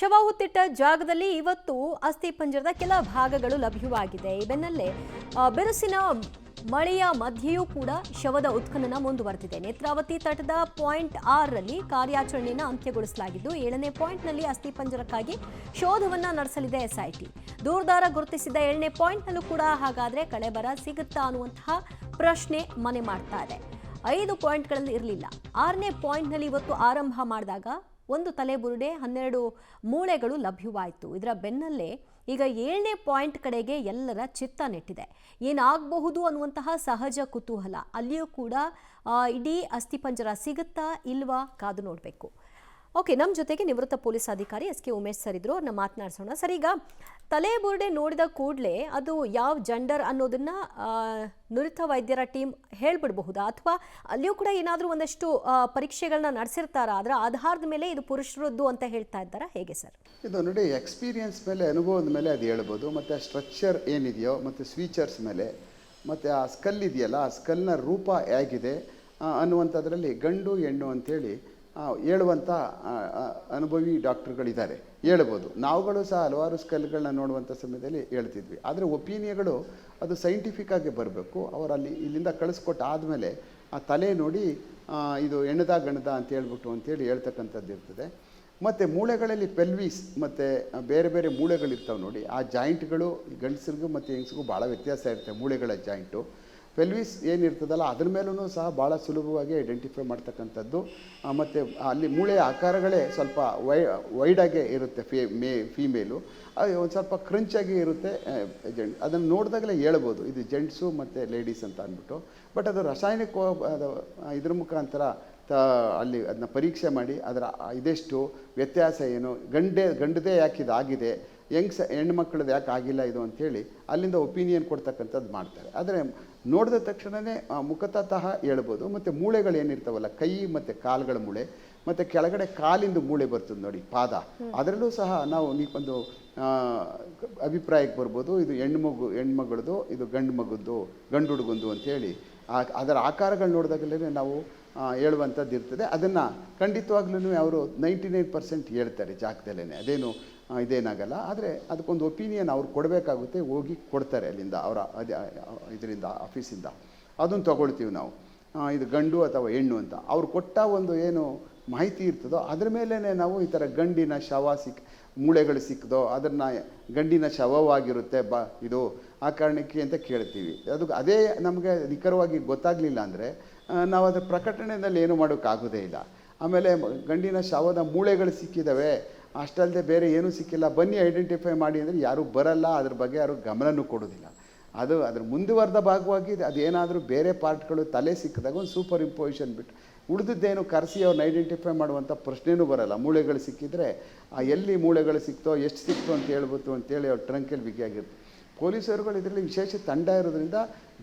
ಶವ ಹೊತ್ತಿಟ್ಟ ಜಾಗದಲ್ಲಿ ಇವತ್ತು ಅಸ್ಥಿಪಂಜರದ ಕೆಲ ಭಾಗಗಳು ಲಭ್ಯವಾಗಿದೆ. ಈ ಬೆನ್ನಲ್ಲೇ ಬಿರುಸಿನ ಮಳೆಯ ಮಧ್ಯೆಯೂ ಕೂಡ ಶವದ ಉತ್ಖನನ ಮುಂದುವರೆದಿದೆ. ನೇತ್ರಾವತಿ ತಟದ ಪಾಯಿಂಟ್ 6ರಲ್ಲಿ ಕಾರ್ಯಾಚರಣೆಯನ್ನು ಅಂತ್ಯಗೊಳಿಸಲಾಗಿದ್ದು 7ನೇ ಪಾಯಿಂಟ್ನಲ್ಲಿ ಅಸ್ಥಿಪಂಜರಕ್ಕಾಗಿ ಶೋಧವನ್ನ ನಡೆಸಲಿದೆ ಎಸ್ಐಟಿ. ದೂರದಾರ ಗುರುತಿಸಿದ 7ನೇ ಪಾಯಿಂಟ್ನಲ್ಲೂ ಕೂಡ ಹಾಗಾದ್ರೆ ಕಳೆಬರ ಸಿಗುತ್ತಾ ಅನ್ನುವಂತಹ ಪ್ರಶ್ನೆ ಮನೆ ಮಾಡ್ತಾ ಇದೆ. 5 ಪಾಯಿಂಟ್ಗಳಲ್ಲಿ ಇರಲಿಲ್ಲ. 6ನೇ ಪಾಯಿಂಟ್ನಲ್ಲಿ ಇವತ್ತು ಆರಂಭ ಮಾಡಿದಾಗ ಒಂದು ತಲೆಬುರುಡೆ 12 ಮೂಳೆಗಳು ಲಭ್ಯವಾಯಿತು. ಇದರ ಬೆನ್ನಲ್ಲೇ ಈಗ 7ನೇ ಪಾಯಿಂಟ್ ಕಡೆಗೆ ಎಲ್ಲರ ಚಿತ್ತ ನೆಟ್ಟಿದೆ. ಏನಾಗಬಹುದು ಅನ್ನುವಂತಹ ಸಹಜ ಕುತೂಹಲ ಅಲ್ಲಿಯೂ ಕೂಡ ಇಡೀ ಅಸ್ಥಿಪಂಜರ ಸಿಗುತ್ತಾ ಇಲ್ವಾ ಕಾದು ನೋಡಬೇಕು. ಓಕೆ, ನಮ್ಮ ಜೊತೆಗೆ ನಿವೃತ್ತ ಪೊಲೀಸ್ ಅಧಿಕಾರಿ ಎಸ್ ಕೆ ಉಮೇಶ್ ಸರ್ ಇದ್ರು. ಅವ್ರನ್ನ ಮಾತನಾಡಿಸೋಣ. ಸರ್, ಈಗ ತಲೆಬುರುಡೆ ನೋಡಿದ ಕೂಡಲೇ ಅದು ಯಾವ ಜೆಂಡರ್ ಅನ್ನೋದನ್ನ ನುರಿತ ವೈದ್ಯರ ಟೀಮ್ ಹೇಳ್ಬಿಡಬಹುದಾ, ಅಥವಾ ಅಲ್ಲಿಯೂ ಕೂಡ ಏನಾದರೂ ಒಂದಷ್ಟು ಪರೀಕ್ಷೆಗಳನ್ನ ನಡೆಸಿರ್ತಾರಾ, ಅದರ ಆಧಾರದ ಮೇಲೆ ಇದು ಪುರುಷರದ್ದು ಅಂತ ಹೇಳ್ತಾ ಇದ್ದಾರಾ, ಹೇಗೆ ಸರ್? ಇದು ನೋಡಿ, ಎಕ್ಸ್ಪೀರಿಯನ್ಸ್ ಮೇಲೆ, ಅನುಭವದ ಮೇಲೆ ಅದು ಹೇಳ್ಬೋದು. ಮತ್ತು ಆ ಸ್ಟ್ರಕ್ಚರ್ ಏನಿದೆಯೋ ಮತ್ತು ಸ್ವೀಚರ್ಸ್ ಮೇಲೆ, ಮತ್ತು ಆ ಸ್ಕಲ್ ಇದೆಯಲ್ಲ, ಆ ಸ್ಕಲ್ನ ರೂಪ ಹೇಗಿದೆ ಅನ್ನುವಂಥದ್ರಲ್ಲಿ ಗಂಡು ಹೆಣ್ಣು ಅಂಥೇಳಿ ಹೇಳುವಂಥ ಅನುಭವಿ ಡಾಕ್ಟ್ರುಗಳಿದ್ದಾರೆ, ಹೇಳ್ಬೋದು. ನಾವುಗಳು ಸಹ ಹಲವಾರು ಸ್ಕಲ್ಗಳನ್ನ ನೋಡುವಂಥ ಸಮಯದಲ್ಲಿ ಹೇಳ್ತಿದ್ವಿ. ಆದರೆ ಒಪಿನಿಯನ್ಗಳು ಅದು ಸೈಂಟಿಫಿಕ್ಕಾಗಿ ಬರಬೇಕು. ಅವರಲ್ಲಿ ಇಲ್ಲಿಂದ ಕಳಿಸ್ಕೊಟ್ಟು ಆದಮೇಲೆ ಆ ತಲೆ ನೋಡಿ ಇದು ಹೆಣ್ಣದ ಗಣದ ಅಂತ ಅಂತೇಳಿ ಹೇಳ್ತಕ್ಕಂಥದ್ದು ಇರ್ತದೆ. ಮತ್ತು ಮೂಳೆಗಳಲ್ಲಿ ಪೆಲ್ವಿಸ್ ಮತ್ತು ಬೇರೆ ಬೇರೆ ಮೂಳೆಗಳಿರ್ತಾವೆ ನೋಡಿ, ಆ ಜಾಯಿಂಟ್ಗಳು ಗಂಡಸರಿಗೂ ಮತ್ತು ಹೆಂಗಸಿಗೂ ಭಾಳ ವ್ಯತ್ಯಾಸ ಇರುತ್ತೆ. ಮೂಳೆಗಳ ಜಾಯಿಂಟು ಪೆಲ್ವಿಸ್ ಏನಿರ್ತದಲ್ಲ ಅದ್ರ ಮೇಲೂ ಸಹ ಭಾಳ ಸುಲಭವಾಗಿ ಐಡೆಂಟಿಫೈ ಮಾಡ್ತಕ್ಕಂಥದ್ದು. ಮತ್ತು ಅಲ್ಲಿ ಮೂಳೆಯ ಆಕಾರಗಳೇ ಸ್ವಲ್ಪ ವೈಡಾಗೆ ಇರುತ್ತೆ. ಫೀಮೇಲು ಅದು ಒಂದು ಸ್ವಲ್ಪ ಕ್ರಂಚಾಗಿ ಇರುತ್ತೆ. ಅದನ್ನು ನೋಡಿದಾಗಲೇ ಹೇಳ್ಬೋದು ಇದು ಜೆಂಟ್ಸು ಮತ್ತು ಲೇಡೀಸ್ ಅಂತ ಅಂದ್ಬಿಟ್ಟು. ಬಟ್ ಅದು ರಾಸಾಯನಿಕ ಇದ್ರ ಮುಖಾಂತರ ಅಲ್ಲಿ ಅದನ್ನ ಪರೀಕ್ಷೆ ಮಾಡಿ ಅದರ ಇದೆಷ್ಟು ವ್ಯತ್ಯಾಸ ಏನು, ಗಂಡದೇ ಯಾಕೆ ಇದಾಗಿದೆ, ಹೆಣ್ಮಕ್ಳದ್ದು ಯಾಕೆ ಆಗಿಲ್ಲ ಇದು ಅಂಥೇಳಿ ಅಲ್ಲಿಂದ ಒಪಿನಿಯನ್ ಕೊಡ್ತಕ್ಕಂಥದ್ದು ಮಾಡ್ತಾರೆ. ಆದರೆ ನೋಡಿದ ತಕ್ಷಣವೇ ಮುಖತಃ ಹೇಳ್ಬೋದು. ಮತ್ತು ಮೂಳೆಗಳು ಏನಿರ್ತಾವಲ್ಲ, ಕೈ ಮತ್ತು ಕಾಲುಗಳ ಮೂಳೆ ಮತ್ತು ಕೆಳಗಡೆ ಕಾಲಿಂದ ಮೂಳೆ ಬರ್ತದೆ ನೋಡಿ, ಪಾದ, ಅದರಲ್ಲೂ ಸಹ ನಾವು ಒಂದು ಅಭಿಪ್ರಾಯಕ್ಕೆ ಬರ್ಬೋದು. ಇದು ಹೆಣ್ಮಗಳದು, ಇದು ಗಂಡು ಹುಡುಗಂದು ಅಂಥೇಳಿ ಅದರ ಆಕಾರಗಳು ನೋಡಿದಾಗಲೇ ನಾವು ಹೇಳುವಂಥದ್ದು ಇರ್ತದೆ. ಅದನ್ನು ಖಂಡಿತವಾಗ್ಲೂ ಅವರು 99% ಹೇಳ್ತಾರೆ ಜಾಗದಲ್ಲೇ, ಇದೇನಾಗಲ್ಲ. ಆದರೆ ಅದಕ್ಕೊಂದು ಒಪಿನಿಯನ್ ಅವ್ರು ಕೊಡಬೇಕಾಗುತ್ತೆ, ಹೋಗಿ ಕೊಡ್ತಾರೆ ಅಲ್ಲಿಂದ ಅವರ ಇದರಿಂದ ಆಫೀಸಿಂದ. ಅದನ್ನು ತೊಗೊಳ್ತೀವಿ ನಾವು, ಇದು ಗಂಡು ಅಥವಾ ಹೆಣ್ಣು ಅಂತ. ಅವ್ರು ಕೊಟ್ಟ ಒಂದು ಏನು ಮಾಹಿತಿ ಇರ್ತದೋ ಅದ್ರ ಮೇಲೇ ನಾವು ಈ ಥರ ಗಂಡಿನ ಶವ ಮೂಳೆಗಳು ಸಿಕ್ಕದೋ ಅದನ್ನು ಗಂಡಿನ ಶವವಾಗಿರುತ್ತೆ ಇದು ಆ ಕಾರಣಕ್ಕೆ ಅಂತ ಕೇಳ್ತೀವಿ. ಅದೇ ನಮಗೆ ನಿಖರವಾಗಿ ಗೊತ್ತಾಗಲಿಲ್ಲ ಅಂದರೆ ನಾವು ಅದರ ಪ್ರಕಟಣೆಯಲ್ಲಿ ಏನು ಮಾಡೋಕ್ಕಾಗೋದೇ ಇಲ್ಲ. ಆಮೇಲೆ ಗಂಡಿನ ಶವದ ಮೂಳೆಗಳು ಸಿಕ್ಕಿದ್ದಾವೆ, ಅಷ್ಟಲ್ಲದೆ ಬೇರೆ ಏನೂ ಸಿಕ್ಕಿಲ್ಲ, ಬನ್ನಿ ಐಡೆಂಟಿಫೈ ಮಾಡಿ ಅಂದರೆ ಯಾರೂ ಬರಲ್ಲ, ಅದ್ರ ಬಗ್ಗೆ ಯಾರೂ ಗಮನನೂ ಕೊಡೋದಿಲ್ಲ. ಅದ್ರ ಮುಂದುವರೆದ ಭಾಗವಾಗಿ ಅದೇನಾದರೂ ಬೇರೆ ಪಾರ್ಟ್ಗಳು ತಲೆ ಸಿಕ್ಕಿದಾಗ ಒಂದು ಸೂಪರ್ ಇಂಪೋಸಿಷನ್ ಬಿಟ್ಟು ಉಳಿದಿದ್ದೇನು ಕರೆಸಿ ಅವ್ರನ್ನ ಐಡೆಂಟಿಫೈ ಮಾಡುವಂಥ ಪ್ರಶ್ನೆಯೂ ಬರೋಲ್ಲ. ಮೂಳೆಗಳು ಸಿಕ್ಕಿದರೆ ಎಲ್ಲಿ ಮೂಳೆಗಳು ಸಿಕ್ತೋ ಎಷ್ಟು ಸಿಕ್ತೋ ಅಂತ ಹೇಳ್ಬೋದು ಅಂತೇಳಿ ಅವ್ರ ಟ್ರಂಕಲ್ಲಿ ಬಿಗಿಯಾಗಿರುತ್ತೆ. ಪೊಲೀಸರುಗಳು ಇದರಲ್ಲಿ ವಿಶೇಷ ತಂಡ ಇರೋದ್ರಿಂದ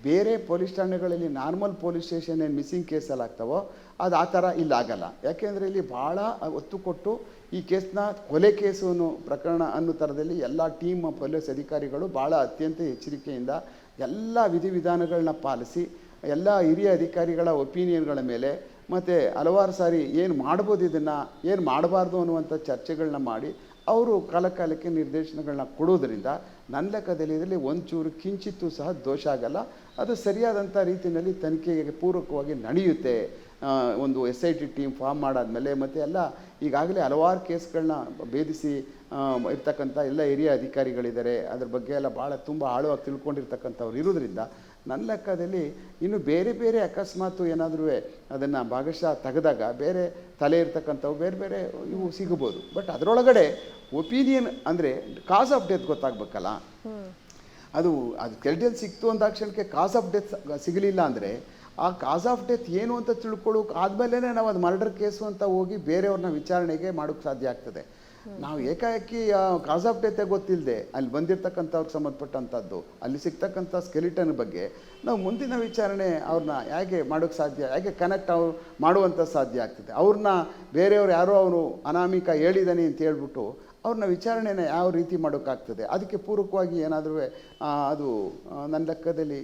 ಬೇರೆ ಪೊಲೀಸ್ ಠಾಣೆಗಳಲ್ಲಿ ನಾರ್ಮಲ್ ಪೊಲೀಸ್ ಸ್ಟೇಷನ್ ಏನು ಮಿಸ್ಸಿಂಗ್ ಕೇಸಲ್ಲಿ ಆಗ್ತಾವೋ ಅದು ಆ ಥರ ಇಲ್ಲಾಗಲ್ಲ. ಯಾಕೆಂದರೆ ಇಲ್ಲಿ ಭಾಳ ಒತ್ತು ಕೊಟ್ಟು ಈ ಕೇಸನ್ನ ಕೊಲೆ ಕೇಸು ಪ್ರಕರಣ ಅನ್ನೋ ಥರದಲ್ಲಿ ಎಲ್ಲ ಟೀಮ್ ಪೊಲೀಸ್ ಅಧಿಕಾರಿಗಳು ಭಾಳ ಅತ್ಯಂತ ಎಚ್ಚರಿಕೆಯಿಂದ ಎಲ್ಲ ವಿಧಿವಿಧಾನಗಳನ್ನ ಪಾಲಿಸಿ ಎಲ್ಲ ಹಿರಿಯ ಅಧಿಕಾರಿಗಳ ಒಪಿನಿಯನ್ಗಳ ಮೇಲೆ ಮತ್ತು ಹಲವಾರು ಸಾರಿ ಏನು ಮಾಡ್ಬೋದು, ಇದನ್ನು ಏನು ಮಾಡಬಾರ್ದು ಅನ್ನುವಂಥ ಚರ್ಚೆಗಳನ್ನ ಮಾಡಿ ಅವರು ಕಾಲಕ್ಕೆ ನಿರ್ದೇಶನಗಳನ್ನ ಕೊಡೋದರಿಂದ ನನ್ನ ಲೆಕ್ಕದಲ್ಲಿ ಇದರಲ್ಲಿ ಒಂಚೂರು ಕಿಂಚಿತ್ತೂ ಸಹ ದೋಷ ಆಗಲ್ಲ. ಅದು ಸರಿಯಾದಂಥ ರೀತಿಯಲ್ಲಿ ತನಿಖೆಗೆ ಪೂರಕವಾಗಿ ನಡೆಯುತ್ತೆ. ಒಂದು SIT ಟೀಮ್ ಫಾರ್ಮ್ ಮಾಡಾದ್ಮೇಲೆ ಮತ್ತು ಎಲ್ಲ ಈಗಾಗಲೇ ಹಲವಾರು ಕೇಸ್ಗಳನ್ನ ಭೇದಿಸಿ ಇರ್ತಕ್ಕಂಥ ಎಲ್ಲ ಹಿರಿಯ ಅಧಿಕಾರಿಗಳಿದ್ದಾರೆ. ಅದ್ರ ಬಗ್ಗೆ ಎಲ್ಲ ಭಾಳ ತುಂಬ ಆಳವಾಗಿ ತಿಳ್ಕೊಂಡಿರ್ತಕ್ಕಂಥವ್ರು ಇರೋದ್ರಿಂದ ನನ್ನ ಲೆಕ್ಕದಲ್ಲಿ ಇನ್ನು ಬೇರೆ ಬೇರೆ ಅಕಸ್ಮಾತು ಏನಾದರೂ ಅದನ್ನು ಭಾಗಶಃ ತೆಗೆದಾಗ ಬೇರೆ ತಲೆ ಇರ್ತಕ್ಕಂಥವು ಬೇರೆ ಬೇರೆ ಇವು ಸಿಗಬಹುದು. ಬಟ್ ಅದರೊಳಗಡೆ ಒಪಿನಿಯನ್ ಅಂದರೆ ಕಾಸ್ ಆಫ್ ಡೆತ್ ಗೊತ್ತಾಗಬೇಕಲ್ಲ. ಅದು ಕೆಲ್ಟಲ್ಲಿ ಸಿಕ್ತು ಅಂದಾಕ್ಷಣಕ್ಕೆ ಕಾಸ್ ಆಫ್ ಡೆತ್ ಸಿಗಲಿಲ್ಲ ಅಂದರೆ ಆ ಕಾಸ್ ಆಫ್ ಡೆತ್ ಏನು ಅಂತ ತಿಳ್ಕೊಳ್ಳೋಕೆ ಆದಮೇಲೆ ನಾವು ಅದು ಮರ್ಡರ್ ಕೇಸು ಅಂತ ಹೋಗಿ ಬೇರೆಯವ್ರನ್ನ ವಿಚಾರಣೆಗೆ ಮಾಡೋಕ್ಕೆ ಸಾಧ್ಯ ಆಗ್ತದೆ. ನಾವು ಏಕಾಏಕಿ ಕಾಸ್ ಆಫ್ ಡೆತ್ತೇ ಗೊತ್ತಿಲ್ಲದೆ ಅಲ್ಲಿ ಬಂದಿರತಕ್ಕಂಥವ್ರಿಗೆ ಸಂಬಂಧಪಟ್ಟಂಥದ್ದು ಅಲ್ಲಿ ಸಿಗ್ತಕ್ಕಂಥ ಸ್ಕೆಲಿಟನ್ ಬಗ್ಗೆ ನಾವು ಮುಂದಿನ ವಿಚಾರಣೆ ಅವ್ರನ್ನ ಹೇಗೆ ಮಾಡೋಕ್ಕೆ ಸಾಧ್ಯ, ಹೇಗೆ ಕನೆಕ್ಟ್ ಅವ್ರು ಮಾಡುವಂಥ ಸಾಧ್ಯ ಆಗ್ತದೆ. ಅವ್ರನ್ನ ಬೇರೆಯವ್ರು ಯಾರೋ ಅವನು ಅನಾಮಿಕ ಹೇಳಿದ್ದಾನೆ ಅಂತ ಹೇಳ್ಬಿಟ್ಟು ಅವ್ರನ್ನ ವಿಚಾರಣೆನ ಯಾವ ರೀತಿ ಮಾಡೋಕ್ಕಾಗ್ತದೆ. ಅದಕ್ಕೆ ಪೂರಕವಾಗಿ ಏನಾದರೂ ಅದು ನನ್ನ ಲೆಕ್ಕದಲ್ಲಿ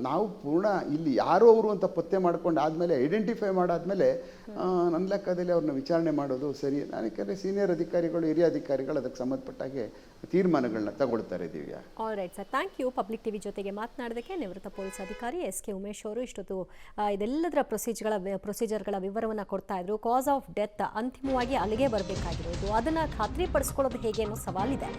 ನಾವು ಪೂರ್ಣ ಇಲ್ಲಿ ಯಾರು ಅವರು ಅಂತ ಪತ್ತೆ ಮಾಡ್ಕೊಂಡು ಆದಮೇಲೆ ಐಡೆಂಟಿಫೈ ಮಾಡಾದ್ಮೇಲೆ ನನ್ನ ಲೆಕ್ಕದಲ್ಲಿ ಅವ್ರನ್ನ ವಿಚಾರಣೆ ಮಾಡೋದು ಸರಿ. ನಾನು ಯಾಕಂದರೆ ಸೀನಿಯರ್ ಅಧಿಕಾರಿಗಳು, ಹಿರಿಯ ಅಧಿಕಾರಿಗಳು ಅದಕ್ಕೆ ಸಂಬಂಧಪಟ್ಟಾಗೆ ತೀರ್ಮಾನಗಳನ್ನ ತಗೊಳ್ತಾರೆ. Divya, all right sir, thank you. Public TV ಜೊತೆಗೆ ಮಾತನಾಡೋದಕ್ಕೆ ನಿವೃತ್ತ ಪೊಲೀಸ್ ಅಧಿಕಾರಿ SK ಉಮೇಶ್ ಅವರು ಇಷ್ಟೊತ್ತು ಇದೆಲ್ಲದರ ಪ್ರೊಸೀಜರ್ಗಳ ವಿವರವನ್ನು ಕೊಡ್ತಾ ಇದ್ರು. ಕಾಸ್ ಆಫ್ ಡೆತ್ ಅಂತಿಮವಾಗಿ ಅಲ್ಲಿಗೆ ಬರಬೇಕಾಗಿರೋದು, ಅದನ್ನು ಖಾತ್ರಿಪಡಿಸ್ಕೊಳ್ಳೋದು ಹೇಗೆ ಅನ್ನೋ ಸವಾಲಿದೆ.